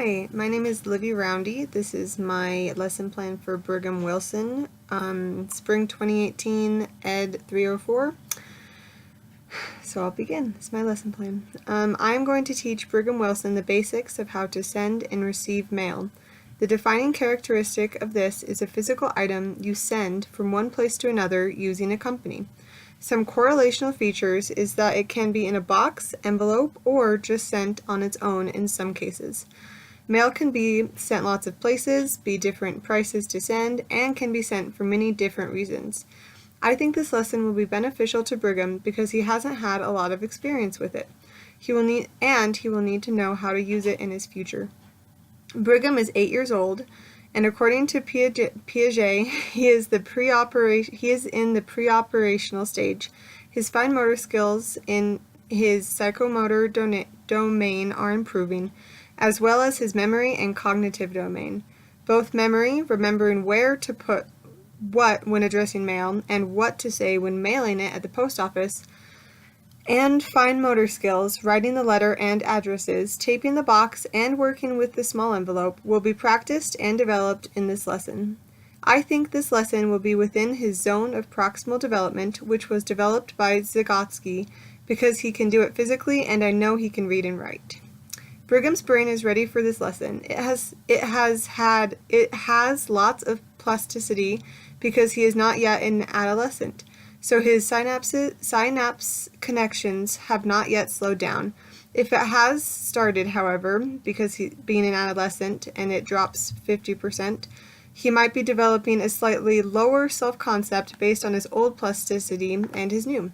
Hi, my name is Livy Roundy. This is my lesson plan for Brigham Wilson, Spring 2018, Ed 304. So I'll begin. This is my lesson plan. I am going to teach Brigham Wilson the basics of how to send and receive mail. The defining characteristic of this is a physical item you send from one place to another using a company. Some correlational features is that it can be in a box, envelope, or just sent on its own in some cases. Mail can be sent lots of places, be different prices to send, and can be sent for many different reasons. I think this lesson will be beneficial to Brigham because he hasn't had a lot of experience with it. He will need to know how to use it in his future. Brigham is 8 years old, and according to Piaget, he is in the pre-operational stage. His fine motor skills in his psychomotor domain are improving, as well as his memory and cognitive domain. Both memory, remembering where to put what when addressing mail, and what to say when mailing it at the post office, and fine motor skills, writing the letter and addresses, taping the box, and working with the small envelope will be practiced and developed in this lesson. I think this lesson will be within his zone of proximal development, which was developed by Vygotsky, because he can do it physically and I know he can read and write. Brigham's brain is ready for this lesson. It has lots of plasticity because he is not yet an adolescent. So his synapse connections have not yet slowed down. If it has started, however, because being an adolescent and it drops 50%, he might be developing a slightly lower self-concept based on his old plasticity and his new.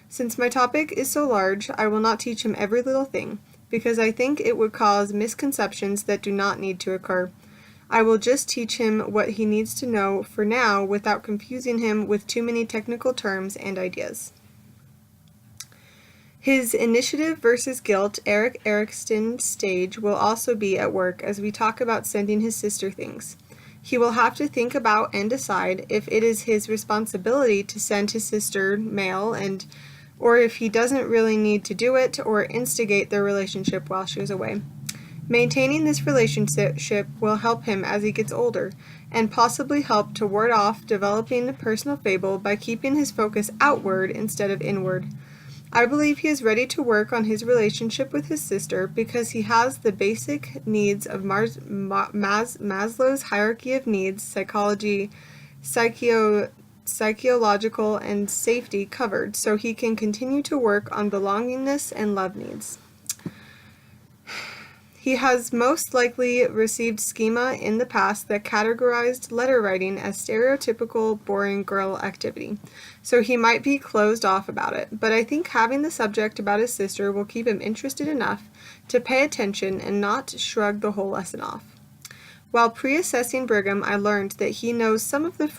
Since my topic is so large, I will not teach him every little thing, because I think it would cause misconceptions that do not need to occur. I will just teach him what he needs to know for now without confusing him with too many technical terms and ideas. His initiative versus guilt Erik Erikson stage will also be at work as we talk about sending his sister things. He will have to think about and decide if it is his responsibility to send his sister mail or if he doesn't really need to do it or instigate their relationship while she is away. Maintaining this relationship will help him as he gets older, and possibly help to ward off developing a personal fable by keeping his focus outward instead of inward. I believe he is ready to work on his relationship with his sister because he has the basic needs of Maslow's hierarchy of needs, psychology, psychological, and safety covered, so he can continue to work on belongingness and love needs. He has most likely received schema in the past that categorized letter writing as stereotypical boring girl activity, so he might be closed off about it, but I think having the subject about his sister will keep him interested enough to pay attention and not shrug the whole lesson off. While pre-assessing Brigham, I learned that he knows some of the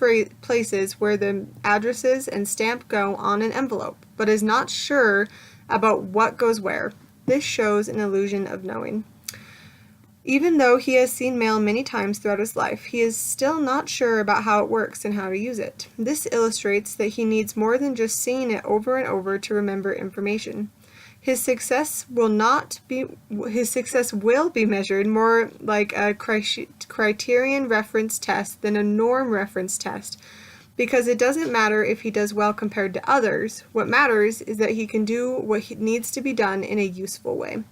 places where the addresses and stamp go on an envelope, but is not sure about what goes where. This shows an illusion of knowing. Even though he has seen mail many times throughout his life, he is still not sure about how it works and how to use it. This illustrates that he needs more than just seeing it over and over to remember information. His success will be measured more like a criterion reference test than a norm reference test, because it doesn't matter if he does well compared to others. What matters is that he can do what needs to be done in a useful way.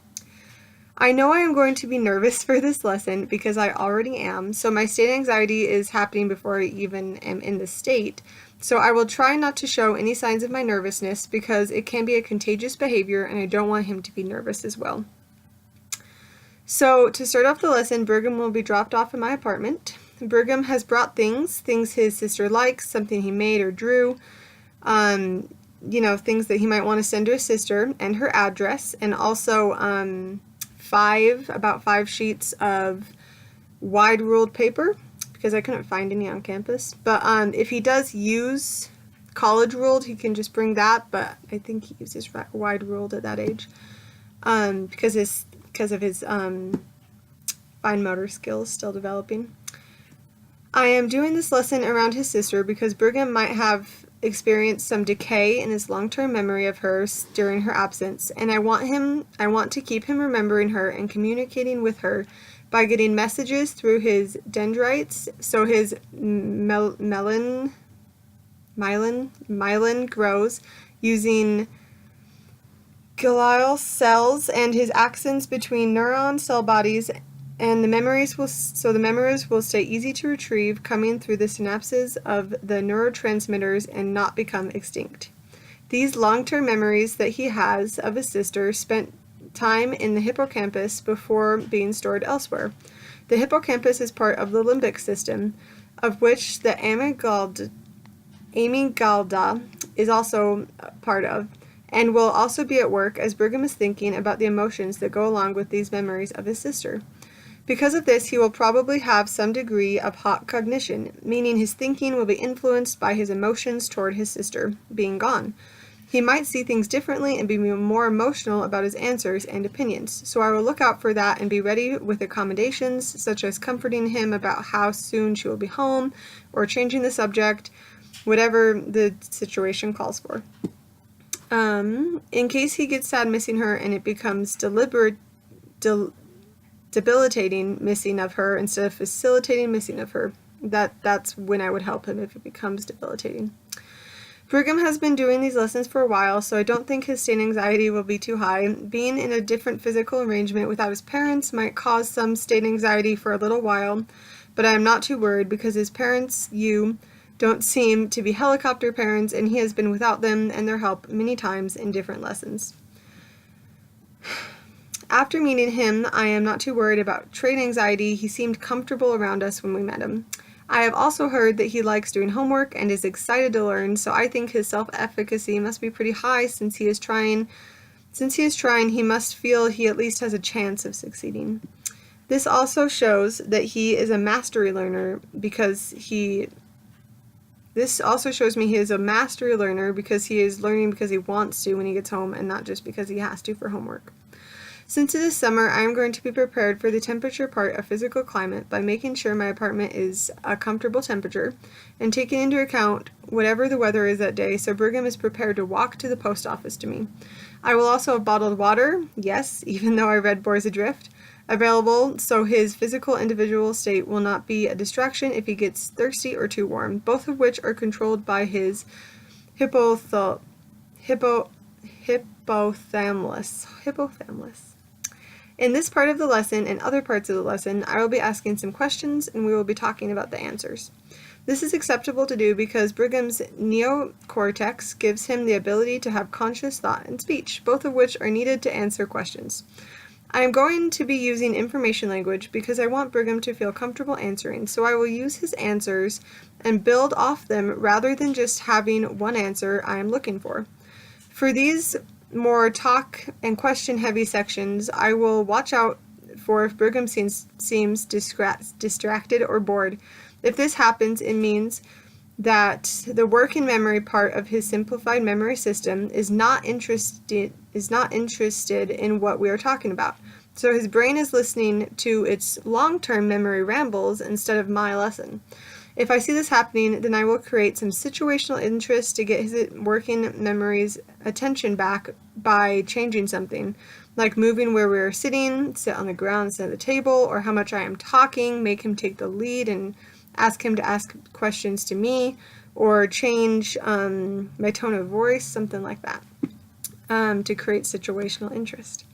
I know I am going to be nervous for this lesson because I already am, so my state anxiety is happening before I even am in the state, so I will try not to show any signs of my nervousness because it can be a contagious behavior and I don't want him to be nervous as well. So to start off the lesson, Brigham will be dropped off in my apartment. Brigham has brought things his sister likes, something he made or drew, things that he might want to send to his sister, and her address, and also about 5 sheets of wide ruled paper because I couldn't find any on campus. But if he does use college ruled, he can just bring that, but I think he uses wide ruled at that age because of his fine motor skills still developing. I am doing this lesson around his sister because Brigham might have experienced some decay in his long-term memory of her during her absence, and I want to keep him remembering her and communicating with her by getting messages through his dendrites, so his myelin grows using glial cells and his axons between neuron cell bodies, and the memories will stay easy to retrieve, coming through the synapses of the neurotransmitters and not become extinct. These long-term memories that he has of his sister spent time in the hippocampus before being stored elsewhere. The hippocampus is part of the limbic system, of which the amygdala is also part of, and will also be at work as Brigham is thinking about the emotions that go along with these memories of his sister. Because of this, he will probably have some degree of hot cognition, meaning his thinking will be influenced by his emotions toward his sister being gone. He might see things differently and be more emotional about his answers and opinions, so I will look out for that and be ready with accommodations, such as comforting him about how soon she will be home, or changing the subject, whatever the situation calls for. In case he gets sad missing her and it becomes debilitating missing of her instead of facilitating missing of her, that's when I would help him if it becomes debilitating. Brigham has been doing these lessons for a while, so I don't think his state anxiety will be too high. Being in a different physical arrangement without his parents might cause some state anxiety for a little while, but I am not too worried because his parents, don't seem to be helicopter parents, and he has been without them and their help many times in different lessons. After meeting him, I am not too worried about trait anxiety. He seemed comfortable around us when we met him. I have also heard that he likes doing homework and is excited to learn, so I think his self-efficacy must be pretty high since he is trying. He must feel he at least has a chance of succeeding. This also shows that he is a mastery learner because he is learning because he wants to when he gets home and not just because he has to for homework. Since it is summer, I am going to be prepared for the temperature part of physical climate by making sure my apartment is a comfortable temperature and taking into account whatever the weather is that day, so Brigham is prepared to walk to the post office to me. I will also have bottled water, yes, even though I read Boys Adrift, available so his physical individual state will not be a distraction if he gets thirsty or too warm, both of which are controlled by his hypothalamus. In this part of the lesson and other parts of the lesson, I will be asking some questions and we will be talking about the answers. This is acceptable to do because Brigham's neocortex gives him the ability to have conscious thought and speech, both of which are needed to answer questions. I am going to be using information language because I want Brigham to feel comfortable answering, so I will use his answers and build off them rather than just having one answer I am looking for. For these more talk and question heavy sections, I will watch out for if Brigham seems distracted or bored. If this happens, it means that the working memory part of his simplified memory system is not interested in what we are talking about. So his brain is listening to its long-term memory rambles instead of my lesson. If I see this happening, then I will create some situational interest to get his working memory's attention back by changing something, like moving where we are sitting, sit on the ground instead of the table, or how much I am talking, make him take the lead and ask him to ask questions to me, or change my tone of voice, something like that, to create situational interest.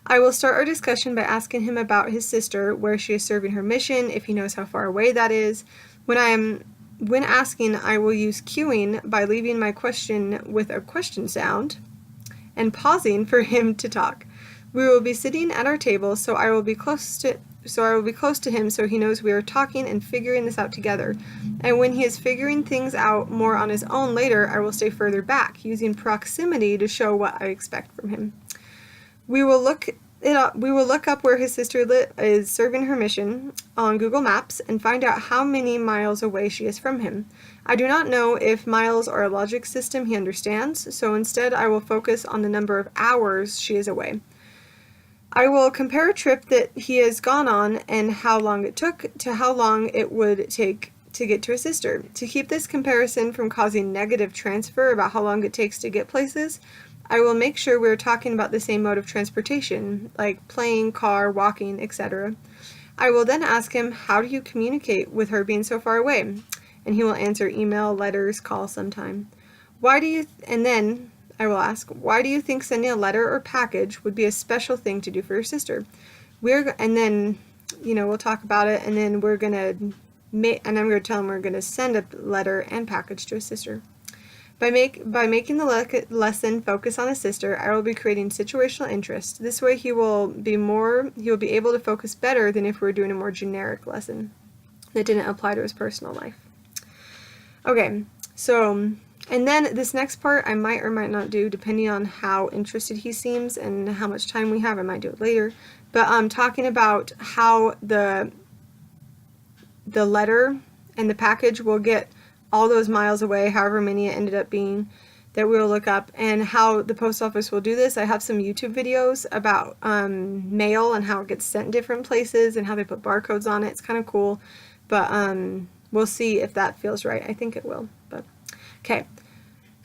I will start our discussion by asking him about his sister, where she is serving her mission, if he knows how far away that is. When asking, I will use cueing by leaving my question with a question sound and pausing for him to talk. We will be sitting at our table, so I will be close to him so he knows we are talking and figuring this out together. And when he is figuring things out more on his own later, I will stay further back, using proximity to show what I expect from him. We will look up where his sister is serving her mission on Google Maps and find out how many miles away she is from him. I do not know if miles are a logic system he understands, so instead I will focus on the number of hours she is away. I will compare a trip that he has gone on and how long it took to how long it would take to get to his sister. To keep this comparison from causing negative transfer about how long it takes to get places, I will make sure we're talking about the same mode of transportation, like plane, car, walking, etc. I will then ask him, how do you communicate with her being so far away? And he will answer email, letters, call sometime. And then I will ask, why do you think sending a letter or package would be a special thing to do for your sister? And then, we'll talk about it, and then I'm going to tell him we're going to send a letter and package to his sister. By making the lesson focus on his sister, I will be creating situational interest. This way he will be able to focus better than if we were doing a more generic lesson that didn't apply to his personal life. Okay, so, and then this next part I might or might not do depending on how interested he seems and how much time we have. I might do it later. But I'm talking about how the letter and the package will get all those miles away, however many it ended up being, that we'll look up, and how the post office will do this. I have some YouTube videos about mail and how it gets sent different places and how they put barcodes on it. It's kind of cool, but we'll see if that feels right. I think it will, but okay.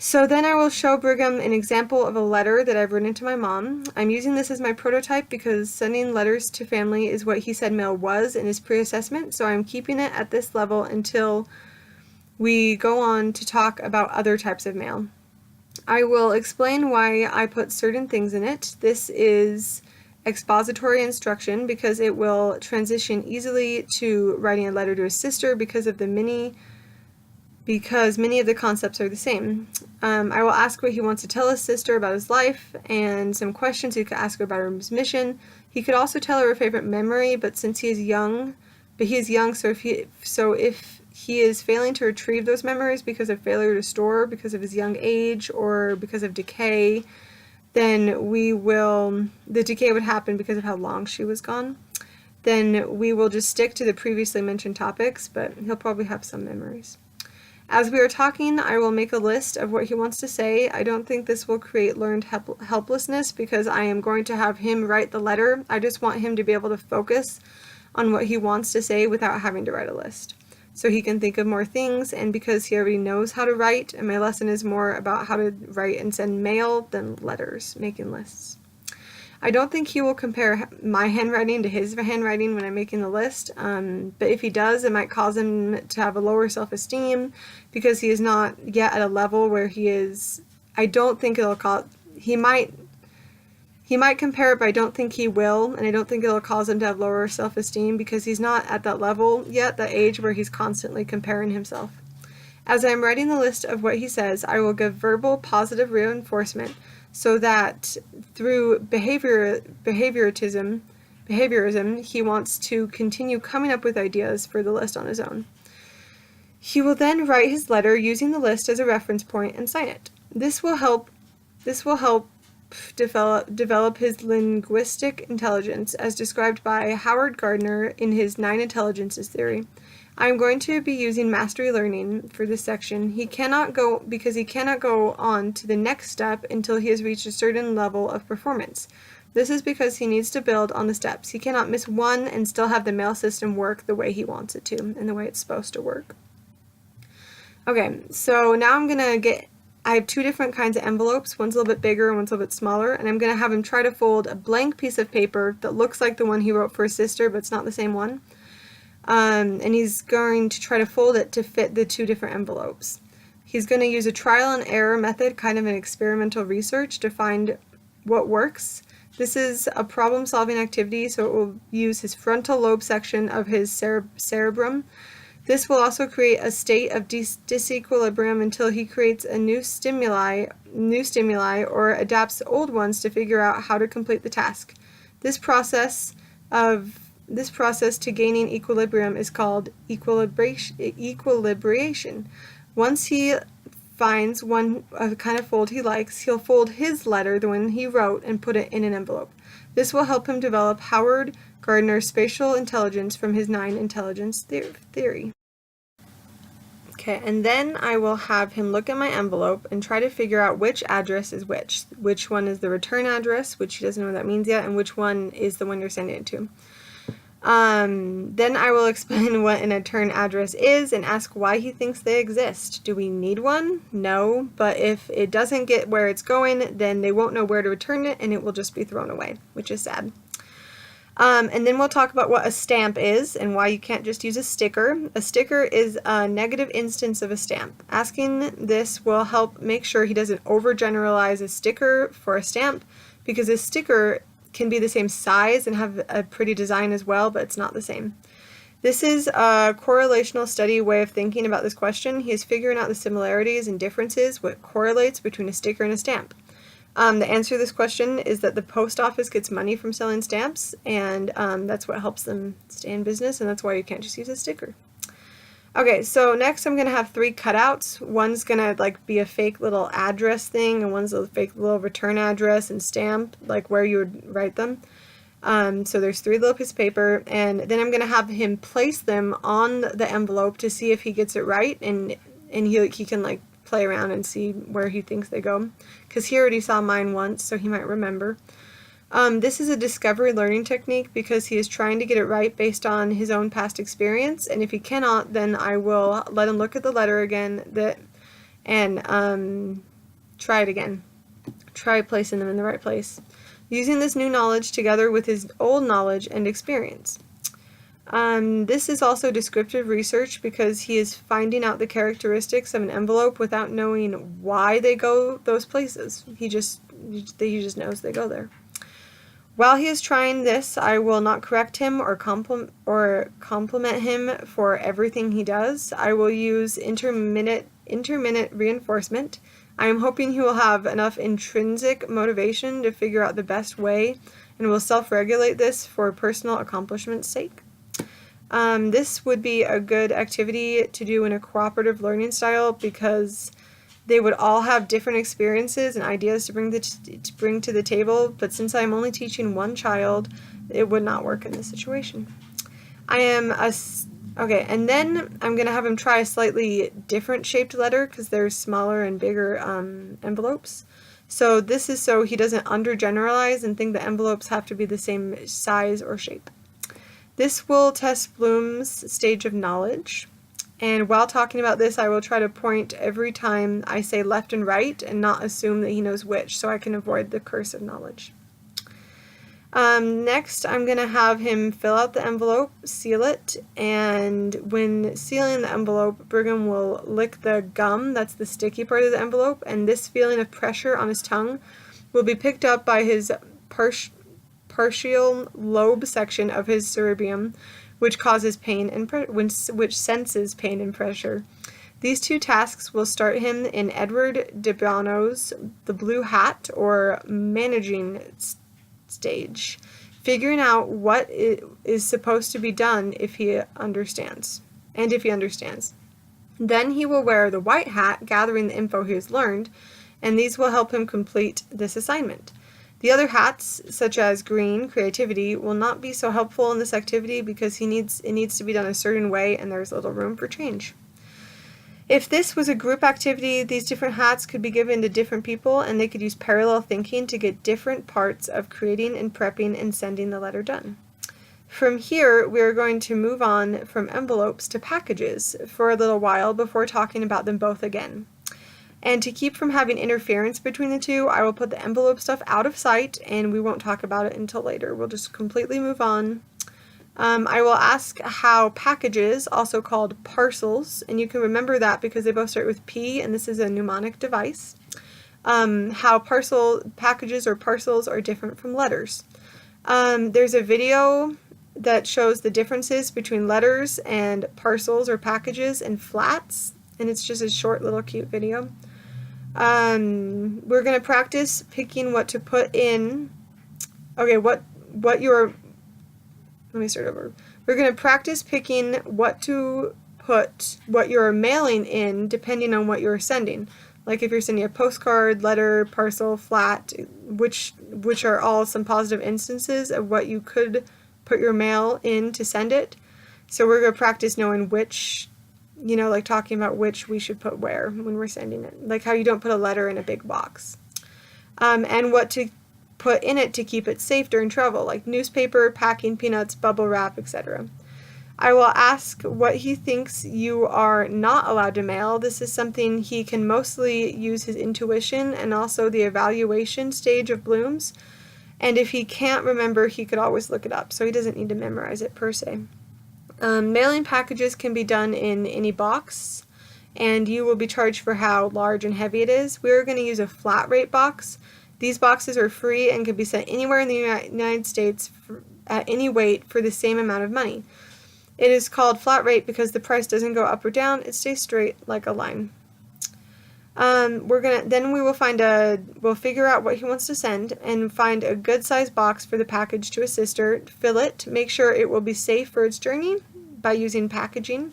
So then I will show Brigham an example of a letter that I've written to my mom. I'm using this as my prototype because sending letters to family is what he said mail was in his pre-assessment, so I'm keeping it at this level until we go on to talk about other types of mail. I will explain why I put certain things in it. This is expository instruction because it will transition easily to writing a letter to his sister because many of the concepts are the same. I will ask what he wants to tell his sister about his life and some questions he could ask her about his mission. He could also tell her favorite memory, but since he is young, so if he is failing to retrieve those memories because of failure to store, because of his young age, or because of decay, then the decay would happen because of how long she was gone. Then we will just stick to the previously mentioned topics, but he'll probably have some memories. As we are talking, I will make a list of what he wants to say. I don't think this will create learned helplessness because I am going to have him write the letter. I just want him to be able to focus on what he wants to say without having to write a list, so he can think of more things, and because he already knows how to write, and my lesson is more about how to write and send mail than letters, making lists. I don't think he will compare my handwriting to his handwriting when I'm making the list, but if he does, it might cause him to have a lower self-esteem because he is not yet at a level where he is. I don't think he might compare it, but I don't think he will, and I don't think it'll cause him to have lower self-esteem because he's not at that level yet, that age where he's constantly comparing himself. As I'm writing the list of what he says, I will give verbal positive reinforcement so that through behaviorism, he wants to continue coming up with ideas for the list on his own. He will then write his letter using the list as a reference point and sign it. This will help develop his linguistic intelligence as described by Howard Gardner in his 9 Intelligences theory. I am going to be using mastery learning for this section. He cannot go on to the next step until he has reached a certain level of performance. This is because he needs to build on the steps. He cannot miss one and still have the mail system work the way he wants it to and the way it's supposed to work. Okay, so now I have 2 different kinds of envelopes. One's a little bit bigger and one's a little bit smaller, and I'm going to have him try to fold a blank piece of paper that looks like the one he wrote for his sister, but it's not the same one. And he's going to try to fold it to fit the 2 different envelopes. He's going to use a trial and error method, kind of an experimental research, to find what works. This is a problem-solving activity, so it will use his frontal lobe section of his cerebrum. This will also create a state of disequilibrium until he creates a new stimuli, or adapts old ones to figure out how to complete the task. This process to gaining equilibrium is called equilibration. Once he finds a kind of fold he likes, he'll fold his letter, the one he wrote, and put it in an envelope. This will help him develop Howard Gardner's spatial intelligence from his 9 intelligence theory. Okay, and then I will have him look at my envelope and try to figure out which address is which. Which one is the return address, which he doesn't know what that means yet, and which one is the one you're sending it to. Then I will explain what an return address is and ask why he thinks they exist. Do we need one? No, but if it doesn't get where it's going, then they won't know where to return it and it will just be thrown away, which is sad. And then we'll talk about what a stamp is and why you can't just use a sticker. A sticker is a negative instance of a stamp. Asking this will help make sure he doesn't overgeneralize a sticker for a stamp, because a sticker can be the same size and have a pretty design as well, but it's not the same. This is a correlational study way of thinking about this question. He is figuring out the similarities and differences, what correlates between a sticker and a stamp. The answer to this question is that the post office gets money from selling stamps, and that's what helps them stay in business, and that's why you can't just use a sticker. Okay, so next I'm going to have 3 cutouts. One's going to like be a fake little address thing, and one's a fake little return address and stamp, like where you would write them. So there's 3 little pieces of paper, and then I'm going to have him place them on the envelope to see if he gets it right, and he can like play around and see where he thinks they go, because he already saw mine once, so he might remember. This is a discovery learning technique because he is trying to get it right based on his own past experience, and if he cannot, then I will let him look at the letter again and try it again. Try placing them in the right place, using this new knowledge together with his old knowledge and experience. This is also descriptive research because he is finding out the characteristics of an envelope without knowing why they go those places. He just knows they go there. While he is trying this, I will not correct him or compliment him for everything he does. I will use intermittent reinforcement. I am hoping he will have enough intrinsic motivation to figure out the best way and will self-regulate this for personal accomplishment's sake. This would be a good activity to do in a cooperative learning style because they would all have different experiences and ideas to bring to the table, but since I'm only teaching one child, it would not work in this situation. Okay, and then I'm going to have him try a slightly different shaped letter because there's smaller and bigger envelopes. So this is so he doesn't undergeneralize and think the envelopes have to be the same size or shape. This will test Bloom's stage of knowledge, and while talking about this, I will try to point every time I say left and right and not assume that he knows which, so I can avoid the curse of knowledge. Next, I'm going to have him fill out the envelope, seal it, and when sealing the envelope, Brigham will lick the gum, that's the sticky part of the envelope, and this feeling of pressure on his tongue will be picked up by his partial lobe section of his cerebrum, which causes pain and which senses pain and pressure. These 2 tasks will start him in Edward de Bono's The Blue Hat, or managing stage, figuring out what is supposed to be done if he understands. Then he will wear the white hat, gathering the info he has learned, and these will help him complete this assignment. The other hats, such as green, creativity, will not be so helpful in this activity because it needs to be done a certain way and there's little room for change. If this was a group activity, these different hats could be given to different people and they could use parallel thinking to get different parts of creating and prepping and sending the letter done. From here, we are going to move on from envelopes to packages for a little while before talking about them both again. And to keep from having interference between the 2, I will put the envelope stuff out of sight and we won't talk about it until later. We'll just completely move on. I will ask how packages, also called parcels, and you can remember that because they both start with P and this is a mnemonic device, how packages or parcels are different from letters. There's a video that shows the differences between letters and parcels or packages and flats, and it's just a short little cute video. We're going to practice picking what to put in. Okay, let me start over. We're going to practice picking what to put what you're mailing in depending on what you're sending. Like if you're sending a postcard, letter, parcel, flat, which are all some positive instances of what you could put your mail in to send it. So we're going to practice knowing which, like talking about which we should put where when we're sending it. Like how you don't put a letter in a big box. And what to put in it to keep it safe during travel, like newspaper, packing peanuts, bubble wrap, etc. I will ask what he thinks you are not allowed to mail. This is something he can mostly use his intuition and also the evaluation stage of blooms. And if he can't remember, he could always look it up, so he doesn't need to memorize it per se. Mailing packages can be done in any box, and you will be charged for how large and heavy it is. We're going to use a flat rate box. These boxes are free and can be sent anywhere in the United States at any weight for the same amount of money. It is called flat rate because the price doesn't go up or down, it stays straight like a line. We'll figure out what he wants to send and find a good sized box for the package to his sister, fill it, make sure it will be safe for its journey by using packaging,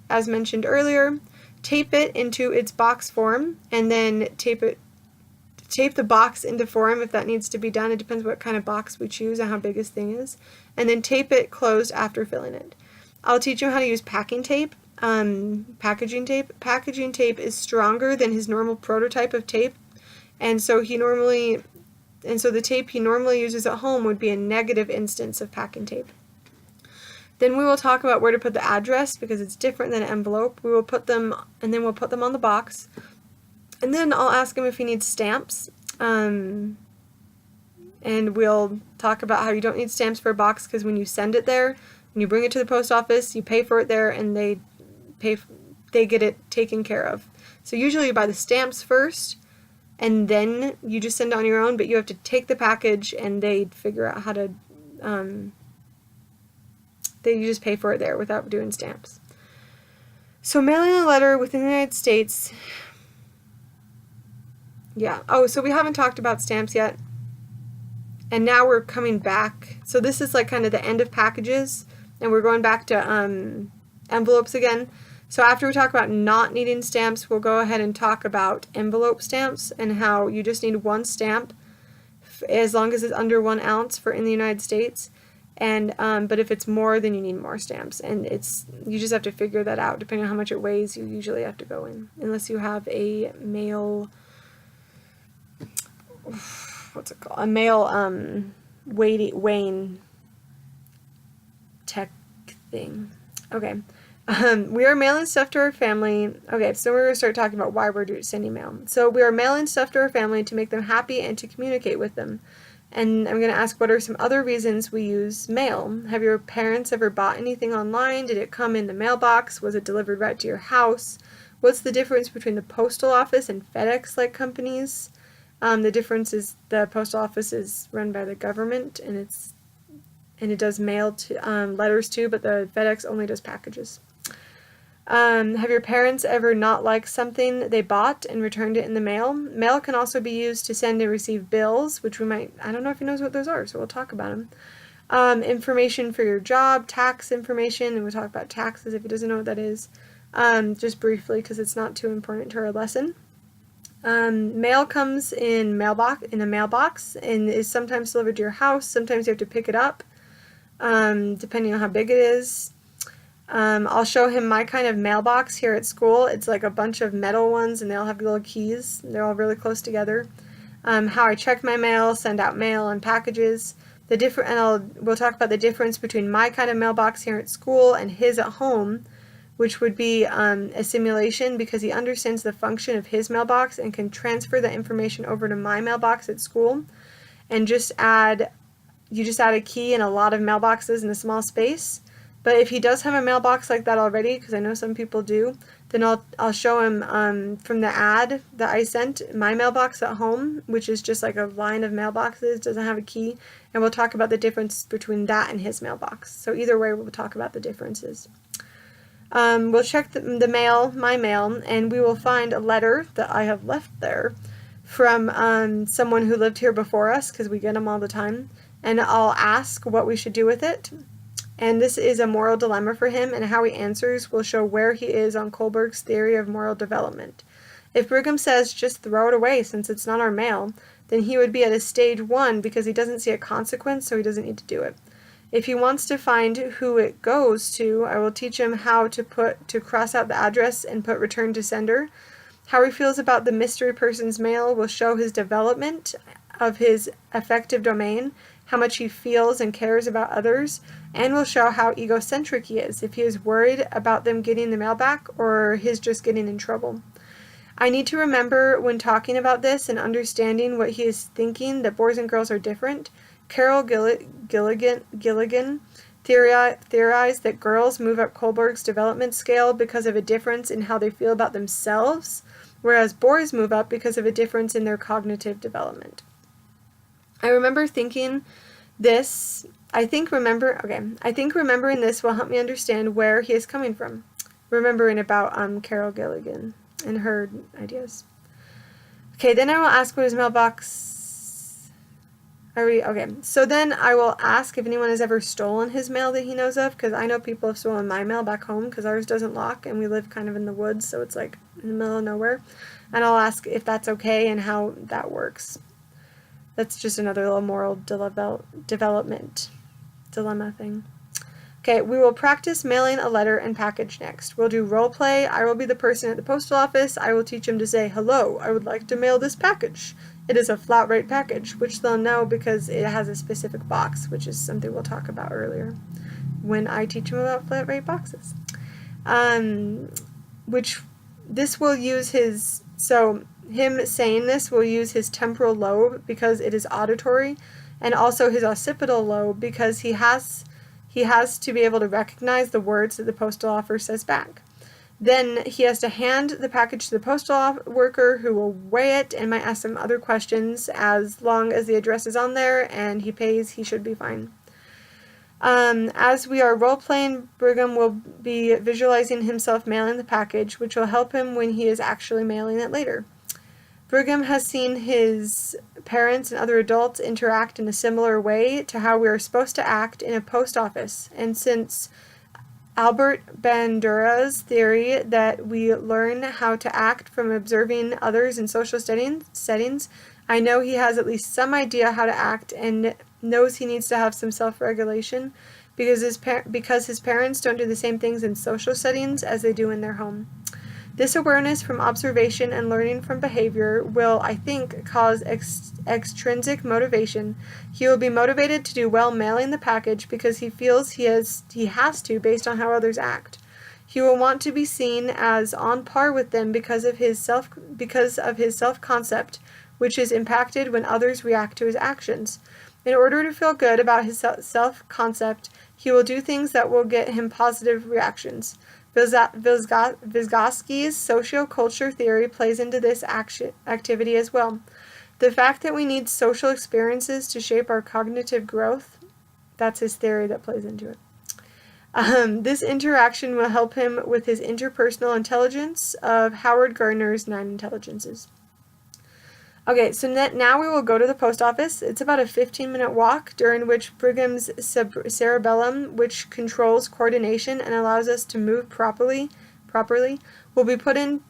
as mentioned earlier, tape it into its box form, and then tape the box into form if that needs to be done. It depends what kind of box we choose and how big this thing is, and then tape it closed after filling it. I'll teach him how to use packaging tape. Packaging tape is stronger than his normal prototype of tape, and so the tape he normally uses at home would be a negative instance of packing tape. Then we will talk about where to put the address because it's different than an envelope. We'll put them on the box, and then I'll ask him if he needs stamps. And we'll talk about how you don't need stamps for a box because when you send it there, when you bring it to the post office, you pay for it there, and they get it taken care of. So usually you buy the stamps first, and then you just send it on your own, but you have to take the package, and they figure out how to, you just pay for it there without doing stamps. So mailing a letter within the United States, yeah. Oh, so we haven't talked about stamps yet, and now we're coming back. So this is like kind of the end of packages, and we're going back to envelopes again. So after we talk about not needing stamps, we'll go ahead and talk about envelope stamps and how you just need one stamp as long as it's under 1 ounce for in the United States. And but if it's more, then you need more stamps, and you just have to figure that out depending on how much it weighs. You usually have to go in unless you have a mail. What's it called? A mail weighing tech thing. Okay. We are mailing stuff to our family. Okay, so we're going to start talking about why we're sending mail. So we are mailing stuff to our family to make them happy and to communicate with them. And I'm going to ask, what are some other reasons we use mail? Have your parents ever bought anything online? Did it come in the mailbox? Was it delivered right to your house? What's the difference between the postal office and FedEx-like companies? The difference is the postal office is run by the government, and it does mail to letters too, but the FedEx only does packages. Have your parents ever not liked something they bought and returned it in the mail? Mail can also be used to send and receive bills, which I don't know if he knows what those are, so we'll talk about them. Information for your job, tax information, and we'll talk about taxes if he doesn't know what that is, just briefly because it's not too important to our lesson. Mail comes in a mailbox and is sometimes delivered to your house. Sometimes you have to pick it up, depending on how big it is. I'll show him my kind of mailbox here at school. It's like a bunch of metal ones, and they all have little keys. They're all really close together. How I check my mail, send out mail and packages. We'll talk about the difference between my kind of mailbox here at school and his at home, which would be a simulation because he understands the function of his mailbox and can transfer the information over to my mailbox at school, and you just add a key in a lot of mailboxes in a small space. But if he does have a mailbox like that already, because I know some people do, then I'll show him from the ad that I sent, my mailbox at home, which is just like a line of mailboxes, doesn't have a key, and we'll talk about the difference between that and his mailbox. So either way, we'll talk about the differences. We'll check the mail, my mail, and we will find a letter that I have left there from someone who lived here before us, because we get them all the time, and I'll ask what we should do with it. And this is a moral dilemma for him, and how he answers will show where he is on Kohlberg's theory of moral development. If Brigham says just throw it away since it's not our mail, then he would be at a stage 1 because he doesn't see a consequence, so he doesn't need to do it. If he wants to find who it goes to, I will teach him how to cross out the address and put return to sender. How he feels about the mystery person's mail will show his development. of his affective domain, how much he feels and cares about others, and will show how egocentric he is, if he is worried about them getting the mail back or his just getting in trouble. I need to remember when talking about this and understanding what he is thinking that boys and girls are different. Carol Gilligan theorized that girls move up Kohlberg's development scale because of a difference in how they feel about themselves, whereas boys move up because of a difference in their cognitive development. I remember thinking this. I think remembering this will help me understand where he is coming from. Remembering about Carol Gilligan and her ideas. Okay, then I will ask what his mailbox. So then I will ask if anyone has ever stolen his mail that he knows of, because I know people have stolen my mail back home because ours doesn't lock and we live kind of in the woods, so it's like in the middle of nowhere. And I'll ask if that's okay and how that works. That's just another little moral development dilemma thing. Okay, we will practice mailing a letter and package next. We'll do role play. I will be the person at the postal office. I will teach him to say, "Hello, I would like to mail this package." It is a flat rate package, which they'll know because it has a specific box, which is something we'll talk about earlier when I teach him about flat rate boxes. Which this will use him saying this will use his temporal lobe because it is auditory, and also his occipital lobe because he has to be able to recognize the words that the postal officer says back. Then he has to hand the package to the postal worker, who will weigh it and might ask some other questions. As long as the address is on there and he pays, he should be fine. As we are role-playing, Brigham will be visualizing himself mailing the package, which will help him when he is actually mailing it later. Brigham has seen his parents and other adults interact in a similar way to how we are supposed to act in a post office, and since Albert Bandura's theory that we learn how to act from observing others in social settings, I know he has at least some idea how to act and knows he needs to have some self-regulation because his parents don't do the same things in social settings as they do in their home. This awareness from observation and learning from behavior will, I think, cause extrinsic motivation. He will be motivated to do well mailing the package because he feels he has to based on how others act. He will want to be seen as on par with them because of his self-concept, which is impacted when others react to his actions. In order to feel good about his self-concept, he will do things that will get him positive reactions. Vygotsky's socioculture theory plays into this activity as well. The fact that we need social experiences to shape our cognitive growth, that's his theory that plays into it. This interaction will help him with his interpersonal intelligence of Howard Gardner's 9 intelligences. Okay, so now we will go to the post office. It's about a 15-minute walk, during which Brigham's cerebellum, which controls coordination and allows us to move properly, will be put in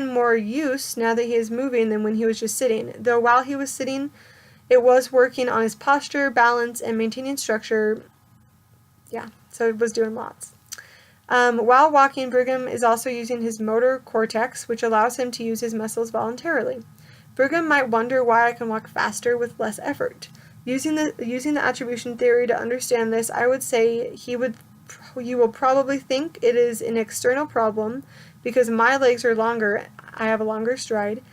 more use now that he is moving than when he was just sitting. Though while he was sitting, it was working on his posture, balance, and maintaining structure. Yeah, so it was doing lots. While walking, Brigham is also using his motor cortex, which allows him to use his muscles voluntarily. Brigham might wonder why I can walk faster with less effort. Using the attribution theory to understand this, I would say you will probably think it is an external problem because my legs are longer, I have a longer stride,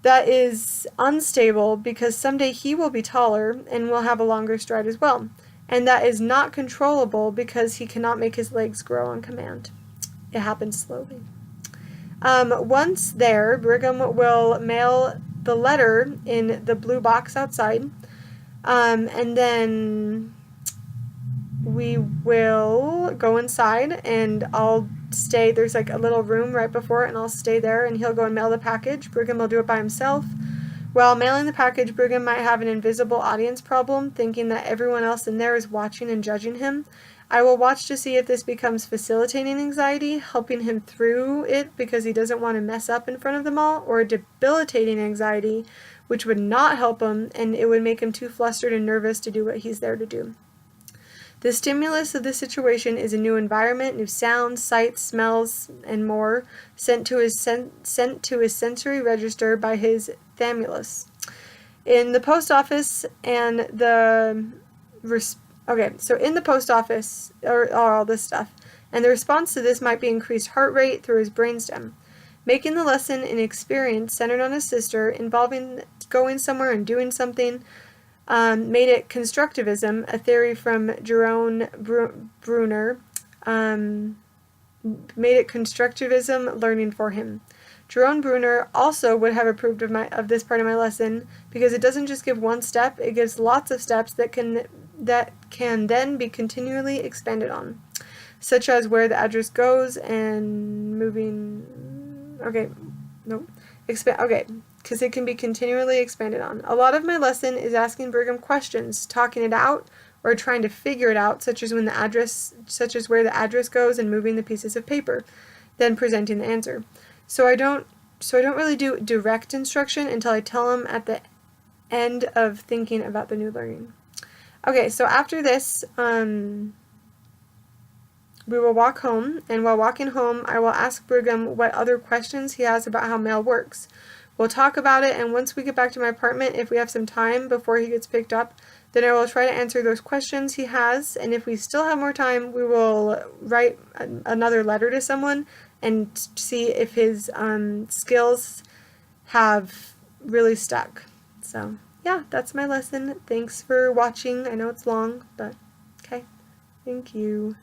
that is unstable because someday he will be taller and will have a longer stride as well, and that is not controllable because he cannot make his legs grow on command. It happens slowly. Once there, Brigham will mail the letter in the blue box outside, and then we will go inside, and I'll stay. There's like a little room right before it, and I'll stay there, and he'll go and mail the package. Brigham will do it by himself. While mailing the package, Brigham might have an invisible audience problem, thinking that everyone else in there is watching and judging him. I will watch to see if this becomes facilitating anxiety, helping him through it because he doesn't want to mess up in front of them all, or debilitating anxiety, which would not help him, and it would make him too flustered and nervous to do what he's there to do. The stimulus of the situation is a new environment, new sounds, sights, smells, and more, sent to his sensory register by his thymulus. In the post office and the in the post office or all this stuff, and the response to this might be increased heart rate through his brainstem. Making the lesson an experience centered on his sister, involving going somewhere and doing something, made it constructivism, a theory from Jerome Bruner, made it constructivism learning for him. Jerome Bruner also would have approved of this part of my lesson because it doesn't just give one step, it gives lots of steps that can then be continually expanded on, such as where the address goes and moving. Okay, no, because it can be continually expanded on. A lot of my lesson is asking Brigham questions, talking it out, or trying to figure it out, such as where the address goes and moving the pieces of paper, then presenting the answer. So I don't really do direct instruction until I tell them at the end of thinking about the new learning. Okay, so after this, we will walk home, and while walking home, I will ask Brigham what other questions he has about how mail works. We'll talk about it, and once we get back to my apartment, if we have some time before he gets picked up, then I will try to answer those questions he has, and if we still have more time, we will write another letter to someone and see if his skills have really stuck. So, yeah, that's my lesson. Thanks for watching. I know it's long, but okay. Thank you.